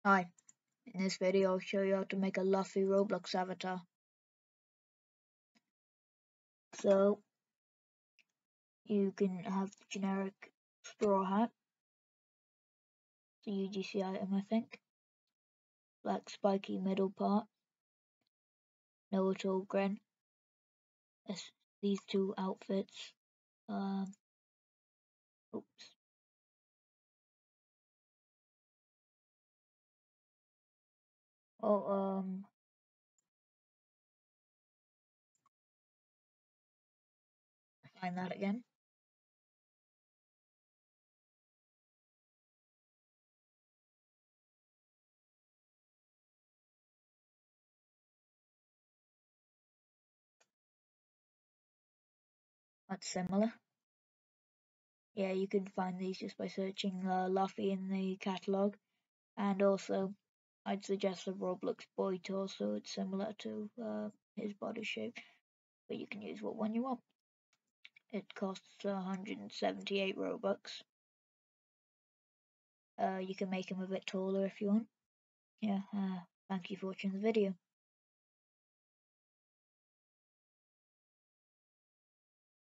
Hi, in this video I'll show you how to make a Luffy Roblox avatar. So you can have the generic straw hat, it's a UGC item I think, black spiky middle part, no at all grin. These two outfits. Oops. Oh, find that again. That's similar. Yeah, you can find these just by searching Luffy in the catalogue, and also I'd suggest the Roblox boy torso. It's similar to his body shape, but you can use what one you want. It costs 178 Robux. You can make him a bit taller if you want. Yeah, thank you for watching the video.